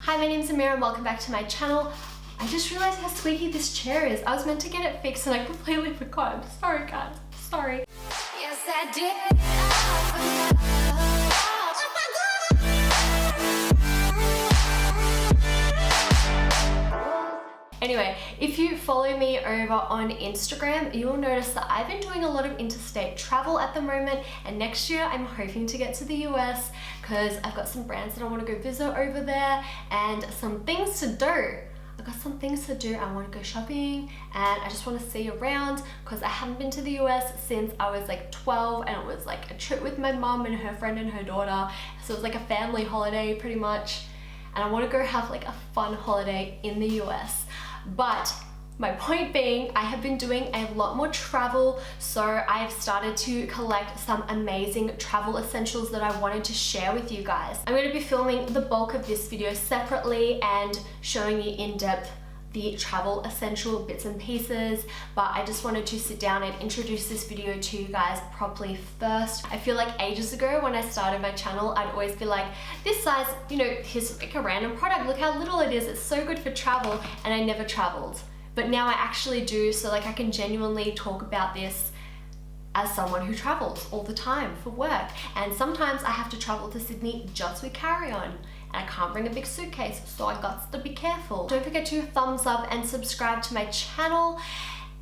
Hi, my name's Amea and welcome back to my channel. I just realized how squeaky this chair is. I was meant to get it fixed and I completely forgot. I'm sorry guys, sorry. Yes, I did. Anyway, if you follow me over on Instagram, you'll notice that I've been doing a lot of interstate travel at the moment, and next year I'm hoping to get to the US because I've got some brands that I want to go visit over there and some things to do. I've got some things to do. I want to go shopping and I just want to see around because I haven't been to the US since I was like 12, and it was like a trip with my mum and her friend and her daughter. So it was like a family holiday pretty much, and I want to go have like a fun holiday in the US. But my point being, I have been doing a lot more travel, so I have started to collect some amazing travel essentials that I wanted to share with you guys. I'm going to be filming the bulk of this video separately and showing you in depth the travel essential bits and pieces, but I just wanted to sit down and introduce this video to you guys properly first. I feel like ages ago when I started my channel, I'd always be like, this size, you know, here's like a random product, look how little it is, it's so good for travel, and I never traveled. But now I actually do, so like I can genuinely talk about this as someone who travels all the time for work. And sometimes I have to travel to Sydney just with carry-on, and I can't bring a big suitcase, so I got to be careful. Don't forget to thumbs up and subscribe to my channel.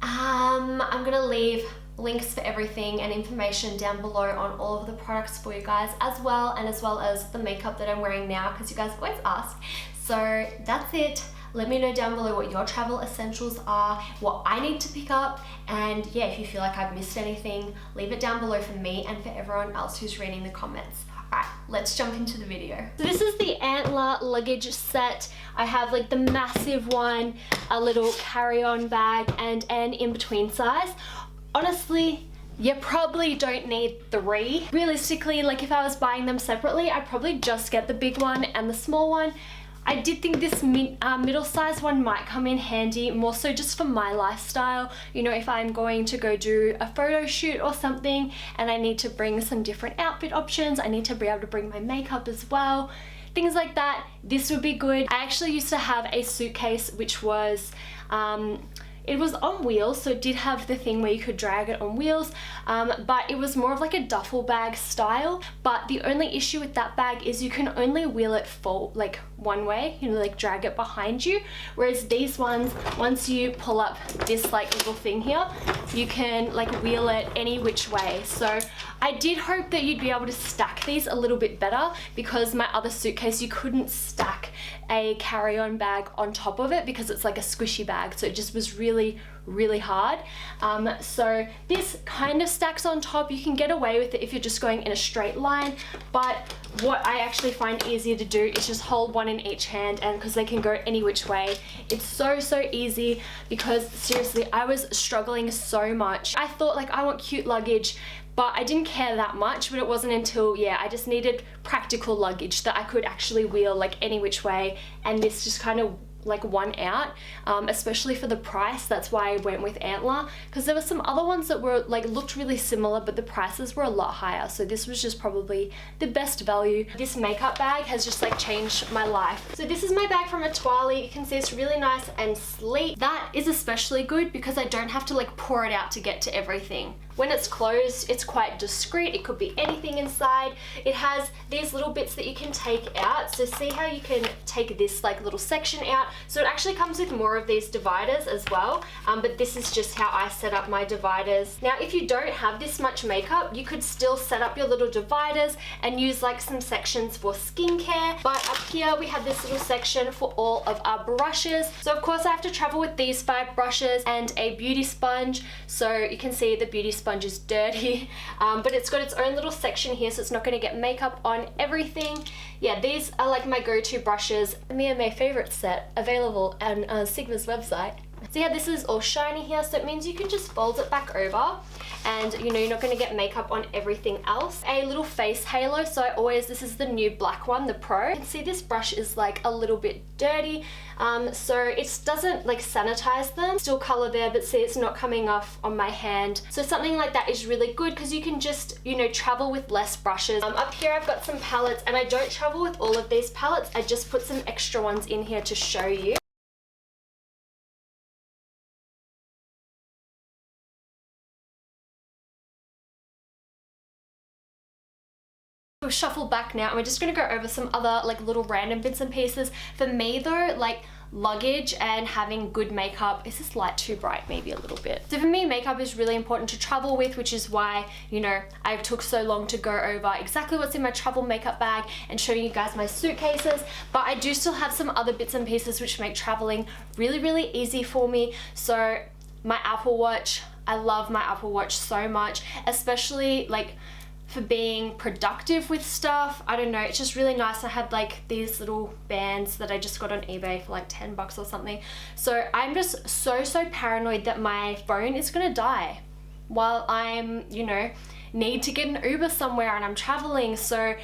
I'm gonna leave links for everything and information down below on all of the products for you guys as well as the makeup that I'm wearing now, because you guys always ask. So that's it. Let me know down below what your travel essentials are, what I need to pick up, and yeah, if you feel like I've missed anything, leave it down below for me and for everyone else who's reading the comments. Alright, let's jump into the video. So this is the Antler luggage set. I have like the massive one, a little carry-on bag, and an in-between size. Honestly, you probably don't need 3. Realistically, like if I was buying them separately, I'd probably just get the big one and the small one. I did think this middle-sized one might come in handy, more so just for my lifestyle. You know, if I'm going to go do a photo shoot or something and I need to bring some different outfit options, I need to be able to bring my makeup as well, things like that, this would be good. I actually used to have a suitcase which was, it was on wheels, so it did have the thing where you could drag it on wheels, but it was more of like a duffel bag style. But the only issue with that bag is you can only wheel it full, like one way, you know, like drag it behind you. Whereas these ones, once you pull up this like little thing here, you can like wheel it any which way. So I did hope that you'd be able to stack these a little bit better, because my other suitcase, you couldn't stack a carry-on bag on top of it because it's like a squishy bag, so it just was really hard. So this kind of stacks on top. You can get away with it if you're just going in a straight line, but what I actually find easier to do is just hold one in each hand, and because they can go any which way, it's so easy. Because seriously, I was struggling so much. I thought like I want cute luggage, but I didn't care that much. But it wasn't until, yeah, I just needed practical luggage that I could actually wheel like any which way, and this just kind of like won out, especially for the price. That's why I went with Antler, because there were some other ones that were like looked really similar, but the prices were a lot higher, so this was just probably the best value. This makeup bag has just like changed my life. So this is my bag from Etoile. You can see it's really nice and sleek. That is especially good because I don't have to like pour it out to get to everything. When it's closed, it's quite discreet. It could be anything inside. It has these little bits that you can take out. So see how you can take this like little section out. So it actually comes with more of these dividers as well. But this is just how I set up my dividers. Now, if you don't have this much makeup, you could still set up your little dividers and use like some sections for skincare. But up here, we have this little section for all of our brushes. So of course I have to travel with these 5 brushes and a beauty sponge. So you can see the beauty sponge is dirty, but it's got its own little section here, so it's not going to get makeup on everything. Yeah, these are like my go-to brushes. Amea, my favorite set, available on Sigma's website. See how this is all shiny here? So it means you can just fold it back over and you know, you're not gonna get makeup on everything else. A little face halo, so this is the new black one, the Pro. You can see this brush is like a little bit dirty, so it doesn't like sanitize them. Still color there, but see it's not coming off on my hand. So something like that is really good because you can just, you know, travel with less brushes. Up here I've got some palettes, and I don't travel with all of these palettes. I just put some extra ones in here to show you. We'll shuffle back now, and we're just going to go over some other like little random bits and pieces. For me though, like luggage and having good makeup, is this light too bright? Maybe a little bit. So for me, makeup is really important to travel with, which is why, you know, I took so long to go over exactly what's in my travel makeup bag and showing you guys my suitcases. But I do still have some other bits and pieces which make traveling really, really easy for me. So my Apple Watch, I love my Apple Watch so much, especially like for being productive with stuff. I don't know, it's just really nice. I had like these little bands that I just got on eBay for like 10 bucks or something. So I'm just so paranoid that my phone is gonna die while I'm, you know, need to get an Uber somewhere and I'm traveling. So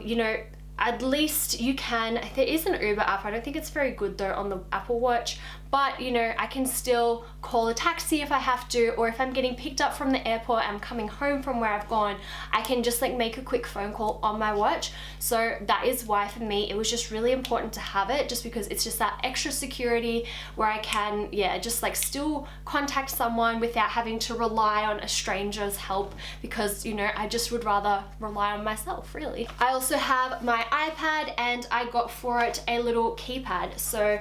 you know, at least you can, there is an Uber app. I don't think it's very good though on the Apple Watch, but you know, I can still call a taxi if I have to, or if I'm getting picked up from the airport, I'm coming home from where I've gone, I can just like make a quick phone call on my watch. So that is why for me, it was just really important to have it, just because it's just that extra security where I can, yeah, just like still contact someone without having to rely on a stranger's help, because, you know, I just would rather rely on myself, really. I also have my iPad, and I got for it a little keypad. So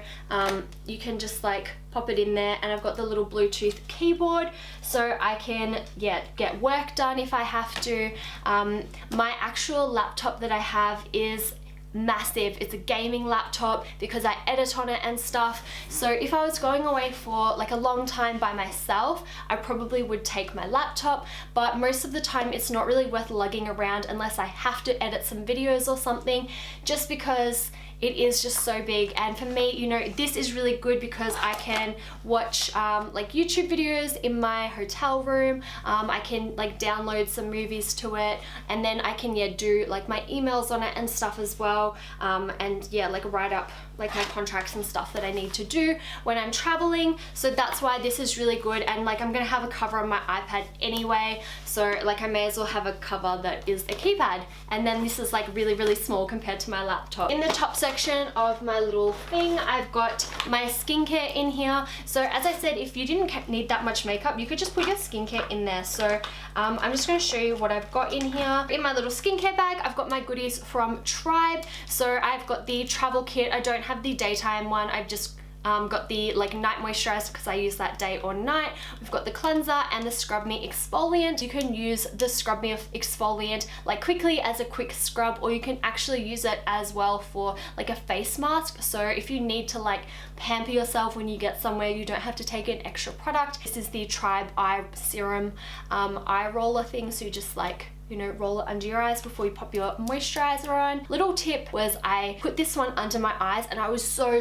you can just like pop it in there, and I've got the little Bluetooth keyboard so I can, yeah, get work done if I have to. My actual laptop that I have is massive. It's a gaming laptop because I edit on it and stuff. So if I was going away for like a long time by myself, I probably would take my laptop, but most of the time it's not really worth lugging around unless I have to edit some videos or something, just because it is just so big. And for me, you know, this is really good because I can watch like YouTube videos in my hotel room. I can like download some movies to it, and then I can, yeah, do like my emails on it and stuff as well. And yeah, like write up like my contracts and stuff that I need to do when I'm traveling. So that's why this is really good. And like I'm gonna have a cover on my iPad anyway, so like I may as well have a cover that is a keypad. And then this is like really, really small compared to my laptop. In the top section of my little thing, I've got my skincare in here. So as I said, if you didn't need that much makeup, you could just put your skincare in there. So I'm just going to show you what I've got in here. In my little skincare bag, I've got my goodies from Tribe. So I've got the travel kit. I don't have the daytime one. I've just got the like night moisturizer because I use that day or night. We've got the cleanser and the Scrub Me exfoliant. You can use the Scrub Me exfoliant like quickly as a quick scrub, or you can actually use it as well for like a face mask. So if you need to like pamper yourself when you get somewhere, you don't have to take an extra product. This is the Tribe Eye Serum eye roller thing. So you just like, you know, roll it under your eyes before you pop your moisturizer on. Little tip was I put this one under my eyes, and I was so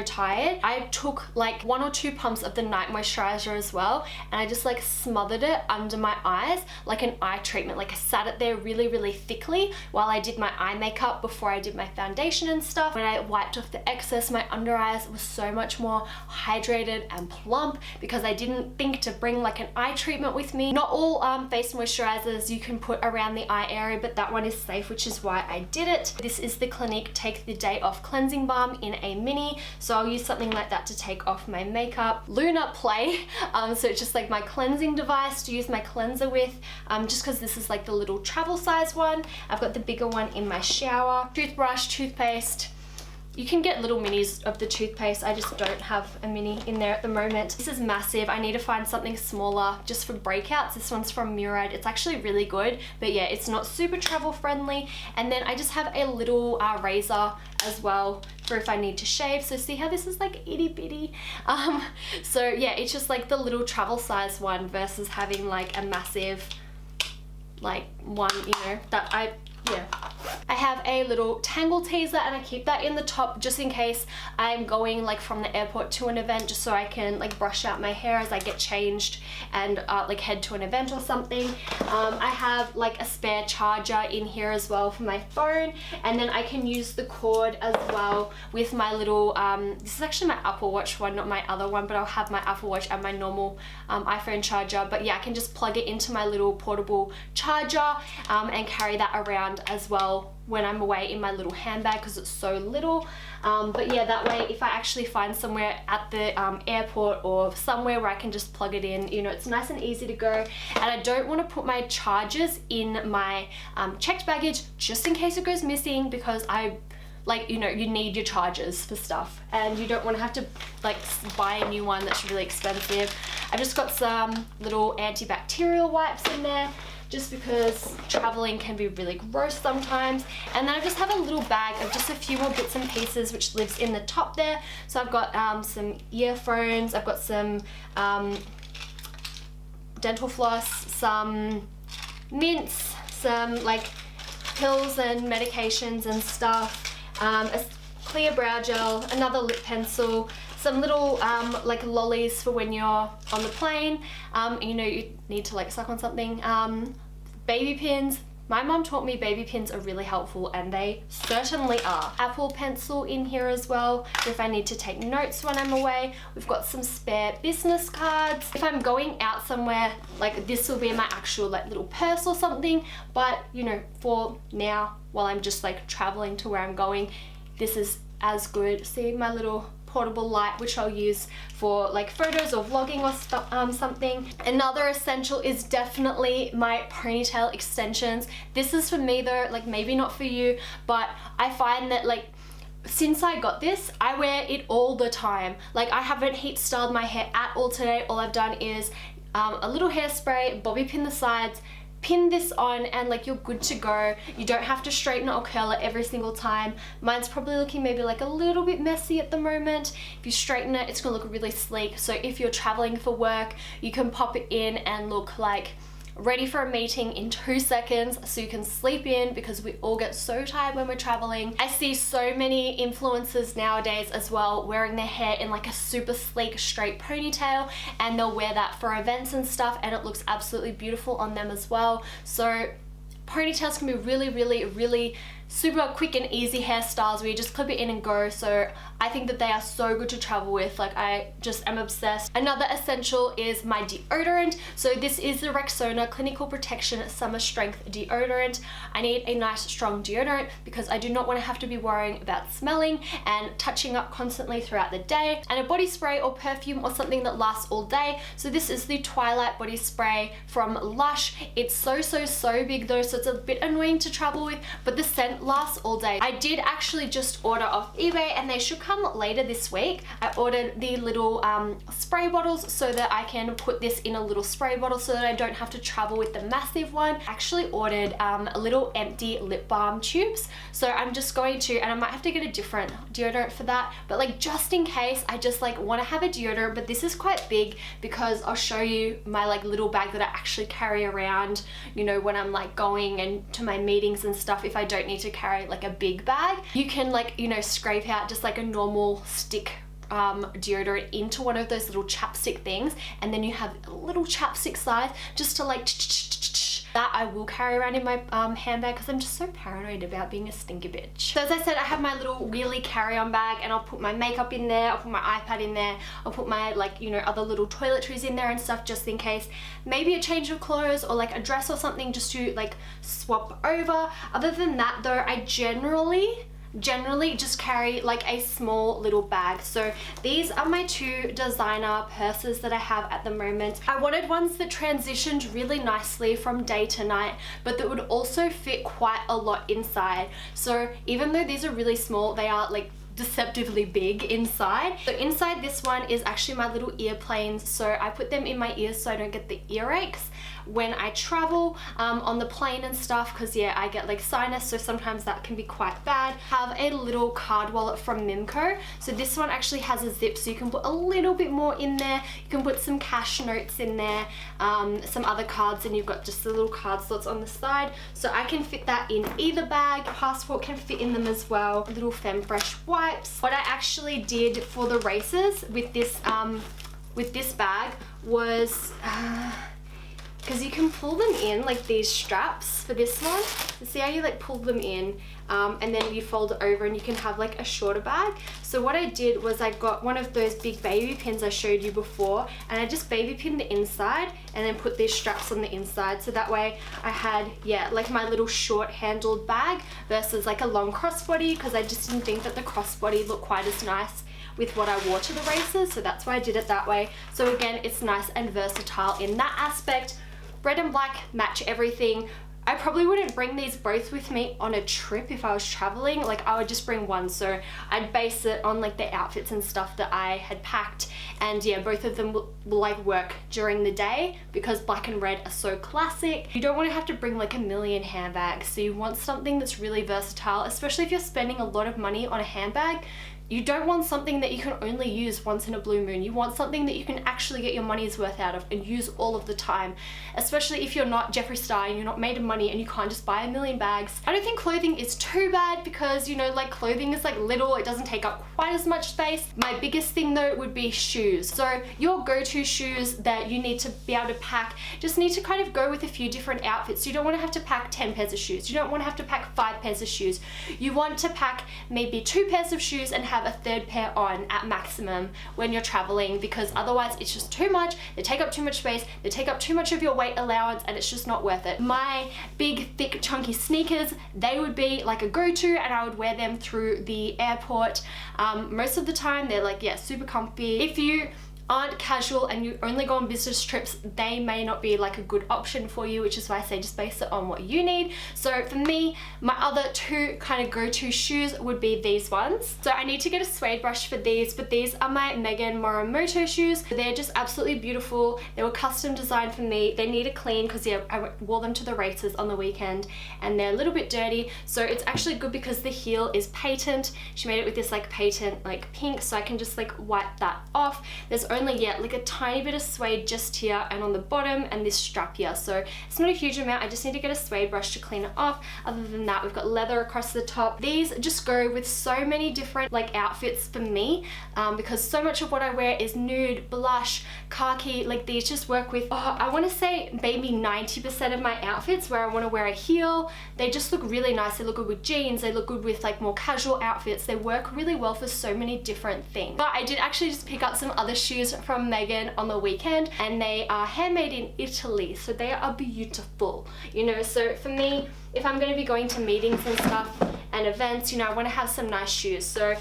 tired. I took like 1 or 2 pumps of the night moisturizer as well, and I just like smothered it under my eyes like an eye treatment. Like I sat it there really thickly while I did my eye makeup before I did my foundation and stuff. When I wiped off the excess, my under eyes was so much more hydrated and plump because I didn't think to bring like an eye treatment with me. Not all face moisturizers you can put around the eye area, but that one is safe, which is why I did it. This is the Clinique Take the Day Off Cleansing Balm in a mini, so I'll use something like that to take off my makeup. Luna Play, so it's just like my cleansing device to use my cleanser with, just because this is like the little travel size one. I've got the bigger one in my shower. Toothbrush, toothpaste. You can get little minis of the toothpaste. I just don't have a mini in there at the moment. This is massive. I need to find something smaller just for breakouts. This one's from Murad. It's actually really good, but yeah, it's not super travel friendly. And then I just have a little razor as well for if I need to shave. So see how this is like itty bitty? So yeah, it's just like the little travel size one versus having like a massive like one, you know, that yeah. I have a little tangle teaser and I keep that in the top just in case I'm going like from the airport to an event, just so I can like brush out my hair as I get changed and like head to an event or something. I have like a spare charger in here as well for my phone, and then I can use the cord as well with my little, this is actually my Apple Watch one, not my other one, but I'll have my Apple Watch and my normal iPhone charger. But yeah, I can just plug it into my little portable charger and carry that around as well when I'm away in my little handbag because it's so little. But yeah, that way if I actually find somewhere at the airport or somewhere where I can just plug it in, you know, it's nice and easy to go. And I don't want to put my chargers in my checked baggage just in case it goes missing, because like, you know, you need your chargers for stuff and you don't want to have to like buy a new one that's really expensive. I've just got some little antibacterial wipes in there just because traveling can be really gross sometimes. And then I just have a little bag of just a few more bits and pieces which lives in the top there. So I've got some earphones, I've got some dental floss, some mints, some like pills and medications and stuff, a clear brow gel, another lip pencil, some little like lollies for when you're on the plane, you know, you need to like suck on something, baby pins. My mom taught me baby pins are really helpful, and they certainly are. Apple pencil in here as well if I need to take notes when I'm away. We've got some spare business cards. If I'm going out somewhere, like this will be my actual like little purse or something, but you know, for now while I'm just like traveling to where I'm going, this is as good. See my little portable light, which I'll use for like photos or vlogging or something. Another essential is definitely my ponytail extensions. This is for me though, like maybe not for you, but I find that like since I got this, I wear it all the time. Like I haven't heat styled my hair at all today. All I've done is a little hairspray, bobby pin the sides, pin this on, and like you're good to go. You don't have to straighten it or curl it every single time. Mine's probably looking maybe like a little bit messy at the moment. If you straighten it, it's gonna look really sleek. So if you're traveling for work, you can pop it in and look like ready for a meeting in 2 seconds, so you can sleep in, because we all get so tired when we're traveling. I see so many influencers nowadays as well wearing their hair in like a super sleek straight ponytail, and they'll wear that for events and stuff, and it looks absolutely beautiful on them as well. So ponytails can be really super quick and easy hairstyles where you just clip it in and go. So I think that they are so good to travel with. Like I just am obsessed. Another essential is my deodorant. So this is the Rexona Clinical Protection Summer Strength Deodorant. I need a nice strong deodorant because I do not want to have to be worrying about smelling and touching up constantly throughout the day. And a body spray or perfume or something that lasts all day. So this is the Twilight body spray from Lush. It's so big though, so it's a bit annoying to travel with, but the scent lasts all day. I did actually just order off eBay, and they should come later this week. I ordered the little spray bottles so that I can put this in a little spray bottle so that I don't have to travel with the massive one. I actually ordered little empty lip balm tubes, so I'm just going to, and I might have to get a different deodorant for that, but like just in case, I just like want to have a deodorant. But this is quite big because I'll show you my like little bag that I actually carry around, you know, when I'm like going and to my meetings and stuff. If I don't need to carry like a big bag, you can like, you know, scrape out just like a normal stick deodorant into one of those little chapstick things, and then you have a little chapstick size just to like that I will carry around in my handbag because I'm just so paranoid about being a stinky bitch. So as I said, I have my little wheelie carry-on bag, and I'll put my makeup in there, I'll put my iPad in there, I'll put my like, you know, other little toiletries in there and stuff just in case. Maybe a change of clothes or like a dress or something just to like swap over. Other than that though, I generally just carry like a small little bag. So these are my 2 designer purses that I have at the moment. I wanted ones that transitioned really nicely from day to night, but that would also fit quite a lot inside. So even though these are really small, they are like deceptively big inside. So inside this one is actually my little ear planes, so I put them in my ears so I don't get the earaches, when I travel on the plane and stuff, because yeah, I get like sinus, so sometimes that can be quite bad. Have a little card wallet from Mimco. So this one actually has a zip, so you can put a little bit more in there. You can put some cash notes in there, some other cards, and you've got just the little card slots on the side. So I can fit that in either bag. Passport can fit in them as well. Little Femme Fresh wipes. What I actually did for the races with this bag was, because you can pull them in like these straps for this one. So see how you like pull them in, and then you fold it over and you can have like a shorter bag. So what I did was I got one of those big baby pins I showed you before, and I just baby pinned the inside and then put these straps on the inside. So that way I had, yeah, like my little short handled bag versus like a long crossbody, because I just didn't think that the crossbody looked quite as nice with what I wore to the races. So that's why I did it that way. So again, it's nice and versatile in that aspect. Red and black match everything. I probably wouldn't bring these both with me on a trip if I was traveling. Like I would just bring one, so I'd base it on like the outfits and stuff that I had packed. And yeah, both of them will like work during the day, because black and red are so classic. You don't want to have to bring like a million handbags, so you want something that's really versatile, especially if you're spending a lot of money on a handbag. You don't want something that you can only use once in a blue moon. You want something that you can actually get your money's worth out of and use all of the time, especially if you're not Jeffree Star and you're not made of money and you can't just buy a million bags. I don't think clothing is too bad, because, you know, like clothing is like little, it doesn't take up quite as much space. My biggest thing though would be shoes. So your go-to shoes that you need to be able to pack just need to kind of go with a few different outfits. You don't want to have to pack 10 pairs of shoes. You don't want to have to pack 5 pairs of shoes. You want to pack maybe 2 pairs of shoes and have a third pair on at maximum when you're traveling, because otherwise it's just too much. They take up too much space, they take up too much of your weight allowance, and it's just not worth it. My big thick chunky sneakers, they would be like a go-to, and I would wear them through the airport. Most of the time they're like, yeah, super comfy. If you aren't casual and you only go on business trips, they may not be like a good option for you, which is why I say just base it on what you need. So for me, my other 2 kind of go-to shoes would be these ones. So I need to get a suede brush for these, but these are my Megan Morimoto shoes. They're just absolutely beautiful. They were custom designed for me. They need a clean, because yeah, I wore them to the races on the weekend and they're a little bit dirty. So it's actually good because the heel is patent. She made it with this like patent like pink, so I can just like wipe that off. There's only yet like a tiny bit of suede just here and on the bottom, and this strap here, so it's not a huge amount. I just need to get a suede brush to clean it off. Other than that, we've got leather across the top. These just go with so many different like outfits for me, because so much of what I wear is nude, blush, khaki. Like these just work with, I want to say maybe 90% of my outfits where I want to wear a heel. They just look really nice. They look good with jeans, they look good with like more casual outfits. They work really well for so many different things. But I did actually just pick up some other shoes from Megan on the weekend, and they are handmade in Italy, so they are beautiful, you know. So for me, if I'm going to be going to meetings and stuff and events, you know, I want to have some nice shoes. So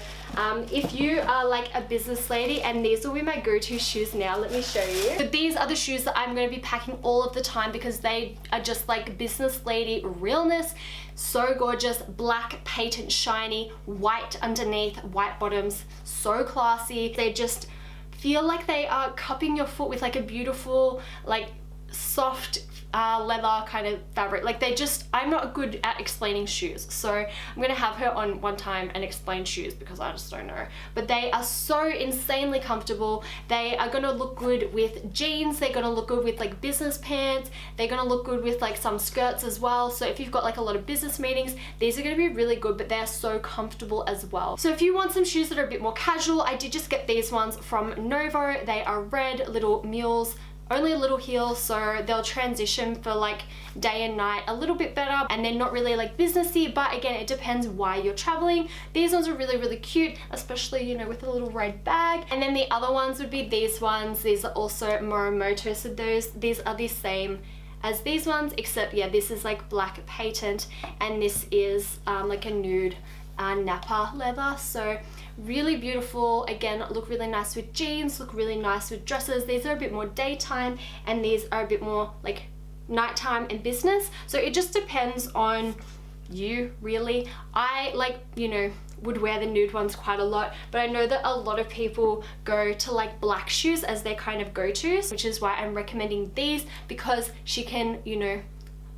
if you are like a business lady, and these will be my go-to shoes now, let me show you. But these are the shoes that I'm going to be packing all of the time, because they are just like business lady realness. So gorgeous, black, patent, shiny, white underneath, white bottoms, so classy. They just feel like they are cupping your foot with like a beautiful like soft leather kind of fabric. Like they just, I'm not good at explaining shoes, so I'm gonna have her on one time and explain shoes, because I just don't know. But they are so insanely comfortable. They are gonna look good with jeans, they're gonna look good with like business pants, they're gonna look good with like some skirts as well. So if you've got like a lot of business meetings, these are gonna be really good, but they're so comfortable as well. So if you want some shoes that are a bit more casual, I did just get these ones from Novo. They are red little mules, only a little heel, so they'll transition for like day and night a little bit better, and they're not really like businessy, but again, it depends why you're traveling. These ones are really cute, especially, you know, with a little red bag. And then the other ones would be these ones. These are also Morimoto, so these are the same as these ones, except yeah, this is like black patent, and this is like a nude nappa leather. So really beautiful. Again, look really nice with jeans, look really nice with dresses. These are a bit more daytime, and these are a bit more like nighttime and business. So it just depends on you, really. I like, you know, would wear the nude ones quite a lot, but I know that a lot of people go to like black shoes as their kind of go-tos, which is why I'm recommending these, because she can, you know,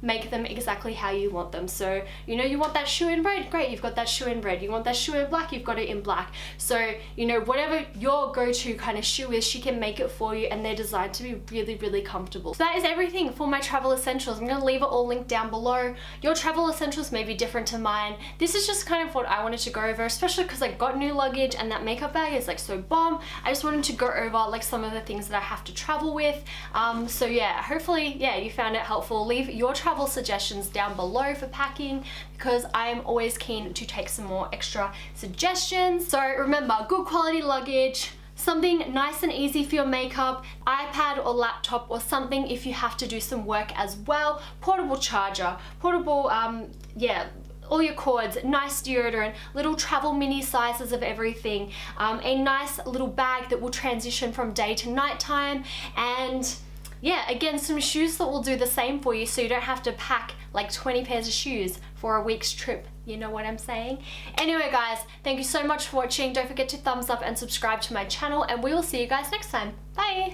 make them exactly how you want them. So, you know, you want that shoe in red, great, you've got that shoe in red. You want that shoe in black, you've got it in black. So, you know, whatever your go-to kind of shoe is, she can make it for you, and they're designed to be really, really comfortable. So that is everything for my travel essentials. I'm gonna leave it all linked down below. Your travel essentials may be different to mine. This is just kind of what I wanted to go over, especially because I got new luggage and that makeup bag is like so bomb. I just wanted to go over like some of the things that I have to travel with. So yeah, hopefully, yeah, you found it helpful. Leave your travel suggestions down below for packing, because I'm always keen to take some more extra suggestions. So remember, good quality luggage, something nice and easy for your makeup, iPad or laptop or something if you have to do some work as well, portable charger, portable, yeah, all your cords, nice deodorant, little travel mini sizes of everything, a nice little bag that will transition from day to night time, and yeah, again, some shoes that will do the same for you, so you don't have to pack like 20 pairs of shoes for a week's trip. You know what I'm saying? Anyway guys, thank you so much for watching. Don't forget to thumbs up and subscribe to my channel, and we will see you guys next time. Bye!